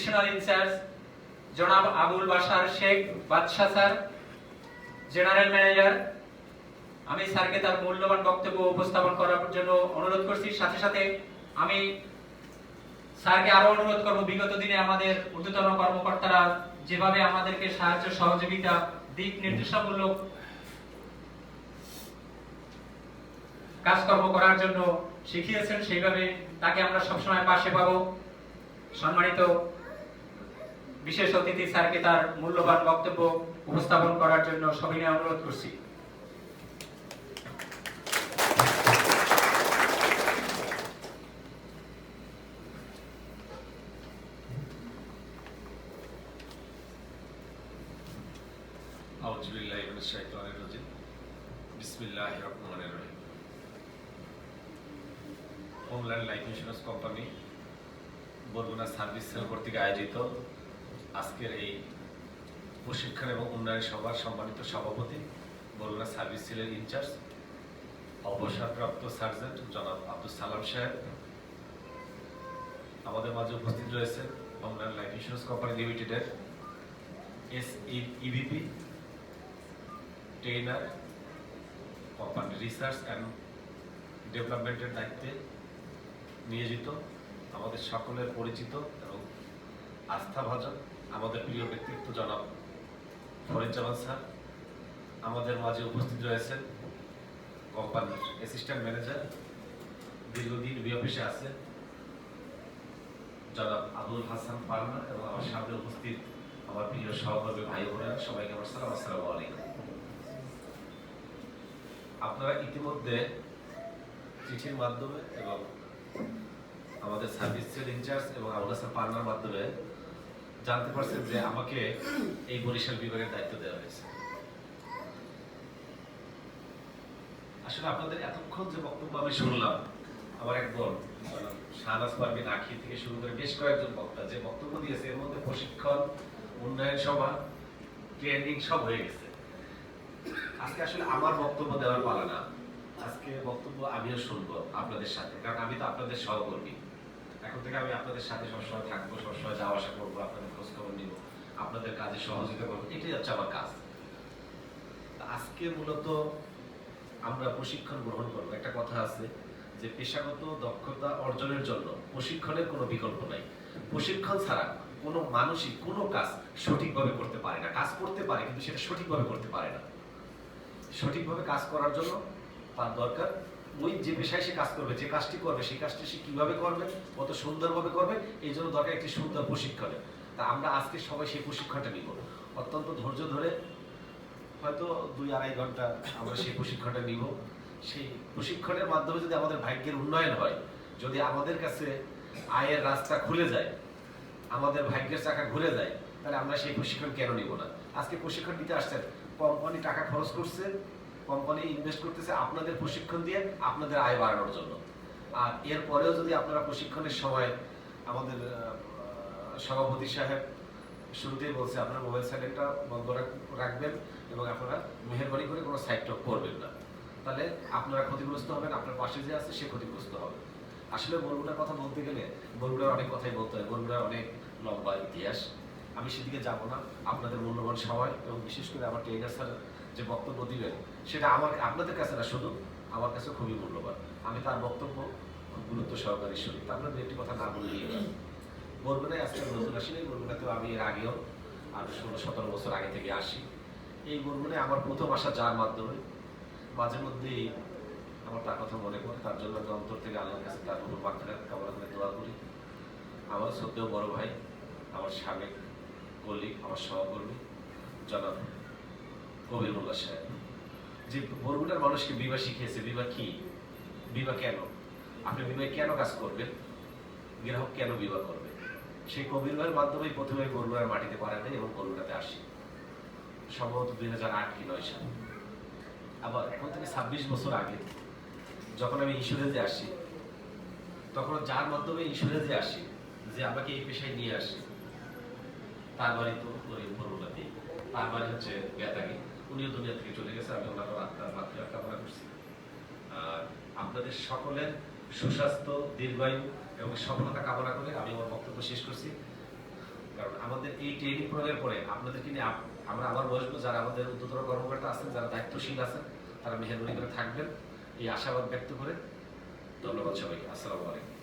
Divisional in charge জনাব আবুল বাশার শেখ বাদশা sir, general manager, আমি স্যারকে তার মূল্যবান বক্তব্য উপস্থাপন করার জন্য অনুরোধ করছি। সাথে সাথে আমি স্যারকে আরো অনুরোধ করব, বিগত দিনে আমাদের ঊর্ধ্বতন কর্মকর্তারা যেভাবে আমাদেরকে সাহায্য সহযোগিতা দিক নির্দেশনামূলক কাজকর্ম করার জন্য শিখিয়েছেন, সেইভাবে তাকে আমরা সবসময় পাশে পাবো। সম্মানিত বিশেষ অতিথি স্যারকে তার মূল্যবান বক্তব্য উপস্থাপন করার জন্য সবিনয় অনুরোধ করছি। আউযু বিল্লাহি মিনাশ শাইতানির রাজিম। বিসমিল্লাহির রহমানির রহিম। Homeland life insurance company Barguna service cell কর্তৃক আয়োজিত আজকের এই প্রশিক্ষণ এবং উন্নয়ন সভার সম্মানিত সভাপতি, বরগুনা সার্ভিস সেলের ইনচার্জ, অবসরপ্রাপ্ত সার্জেন্ট জনাব আব্দুল সালাম সাহেব, আমাদের মাঝে উপস্থিত রয়েছেন হোমল্যান্ড লাইফ ইন্স্যুরেন্স কোম্পানি লিমিটেডের EVP, trainer, company research and ডেভেলপমেন্টের দায়িত্বে নিয়োজিত আমাদের সকলের পরিচিত এবং আস্থাভাজন আমাদের প্রিয় ব্যক্তিত্ব জনাব ফরিদজামান স্যার, আমাদের মাঝে উপস্থিত রয়েছেন কোম্পানির অ্যাসিস্ট্যান্ট ম্যানেজার, দীর্ঘদিন অফিসে আছেন জনাব আবুল হাসান পারনা, এবং আমার সামনে উপস্থিত আমার প্রিয় সহকর্মী ভাই বোনেরা, সবাইকে আমার সালাম, আসসালামু আলাইকুম। আপনারা ইতিমধ্যে চিঠির মাধ্যমে এবং আমাদের সার্ভিস সেল ইনচার্জ এবং আবুল হাসান পারনার মাধ্যমে জানতে পারছেন যে আমাকে এই বরিশাল বিভাগের দায়িত্ব দেওয়া হয়েছে। আসলে আপনাদের এতক্ষণ যে বক্তব্য আমি শুনলাম, আমার এক বোন শাহনাজ পারভিন আখি থেকে শুরু করে বেশ কয়েকজন বক্তা যে বক্তব্য দিয়েছে, এর মধ্যে প্রশিক্ষণ, উন্নয়ন সভা, ট্রেনিং সব হয়ে গেছে। আজকে আসলে আমার বক্তব্য দেওয়ার পালা না, আজকে বক্তব্য আমিও শুনবো আপনাদের সাথে, কারণ আমি তো আপনাদের সহকর্মী। এখন থেকে আমি আপনাদের সাথে সবসময় থাকবো, সবসময় যাওয়া আসা করবো, আপনাদের খোঁজ খবর নিব, আপনাদের কাজে সহযোগিতা করবো, এটাই হচ্ছে আমার কাজ। আজকে মূলত আমরা প্রশিক্ষণ গ্রহণ করবো। একটা কথা আছে যে পেশাগত দক্ষতা অর্জনের জন্য প্রশিক্ষণের কোনো বিকল্প নাই। প্রশিক্ষণ ছাড়া কোনো মানুষই কোনো কাজ সঠিকভাবে করতে পারে না। কাজ করতে পারে কিন্তু সেটা সঠিকভাবে করতে পারে না। সঠিকভাবে কাজ করার জন্য তার দরকার ওই যে পেশায় সে কাজ করবে, যে কাজটি করবে, সেই কাজটি সে কিভাবে করবে, কত সুন্দরভাবে করবে, এই জন্য দরকার একটি সুন্দর প্রশিক্ষণের। তা আমরা আজকে সবাই সেই প্রশিক্ষণটা নিব, অত্যন্ত ধৈর্য ধরে, হয়তো 2-2.5 ঘন্টা আমরা সেই প্রশিক্ষণটা নিব। সেই প্রশিক্ষণের মাধ্যমে যদি আমাদের ভাগ্যের উন্নয়ন হয়, যদি আমাদের কাছে আয়ের রাস্তা খুলে যায়, আমাদের ভাগ্যের চাকা ঘুরে যায়, তাহলে আমরা সেই প্রশিক্ষণ কেন নিব না? আজকে প্রশিক্ষণ দিতে আসছেন, কোম্পানি টাকা খরচ করছে, কোম্পানি ইনভেস্ট করতেছে আপনাদের প্রশিক্ষণ দিয়ে আপনাদের আয় বাড়ানোর জন্য। আর এরপরেও যদি আপনারা প্রশিক্ষণের সময়, আমাদের সভাপতি সাহেব শুরুতেই বলছে আপনারা মোবাইল সাইলেন্টটা বন্ধ রাখবেন এবং আপনারা মেহেরবানি করে কোনো সাইড টক করবেন না, তাহলে আপনারা ক্ষতিগ্রস্ত হবেন, আপনার পাশে যে আছে সে ক্ষতিগ্রস্ত হবে। আসলে বরগুনার কথা বলতে গেলে বরগুনার অনেক কথাই বলতে হয়, বরগুনার অনেক লম্বা ইতিহাস, আমি সেদিকে যাব না। আপনাদের মূল্যবান সময় এবং বিশেষ করে আমার ট্রেনার স্যার যে বক্তব্য দিবেন, সেটা আমার আপনাদের কাছে না, শুধু আমার কাছে খুবই মূল্যবান। আমি তার বক্তব্য খুব গুরুত্ব সহকারে শুনি। আপনাদের একটি কথা না বললেই না, বরগুনায় আজকে নতুন আসি নাই, বরগুনাতেও আমি এর আগেও আর 16-17 বছর আগে থেকে আসি। এই বরগুনায় আমার প্রথম আসা যার মাধ্যমে মাঝে মধ্যেই আমার তার কথা মনে পড়ে, তার জন্য আমি অন্তর থেকে আল্লাহর কাছে তার উপর মাগফিরাত কামনা করে দোয়া করি। আমার সত্যিও বড় ভাই, আমার সাবেক কলিগ, আমার সহকর্মী জনাব কবির মোল্লা সাহেব, যে বরগুনার মানুষকে বিমা শিখিয়েছে। বিমা কি, বিমা কেন, আপনি বিমায় কেন কাজ করবেন, গ্রাহক কেন বিমা করবে, সেই কবির ভাইয়ের মাধ্যমেই প্রথমে বরগুনার মাটিতে পাড়া দেয় এবং বরগুনাতে আসি, সম্ভবত 2008 কি 2009 সালে। আবার এখন থেকে 26 বছর আগে যখন আমি ইন্স্যুরেন্সে আসি, তখন যার মাধ্যমে ইন্স্যুরেন্সে আসি, যে আমাকে এই পেশায় নিয়ে আসি, তার বাড়ি তো ওই বরগুনাতেই, তার বাড়ি হচ্ছে বেতাগি, উনিও দুনিয়া থেকে চলে গেছে, আমি ওনার আত্মার মাত্রা কামনা করছি। আর আপনাদের সকলের সুস্বাস্থ্য, দীর্ঘায়ু এবং সফলতা কামনা করে আমি আমার বক্তব্য শেষ করছি। আমাদের এই ট্রেনিং প্রোগ্রামের পরে আপনাদেরকে নিয়ে আমরা আবার বসবো, যারা আমাদের উদ্যোতন কর্মকর্তা আছেন, যারা দায়িত্বশীল আছেন, তারা মেহরবানি করে থাকবেন এই আশাবাদ ব্যক্ত করে ধন্যবাদ সবাইকে। আসসালামু আলাইকুম।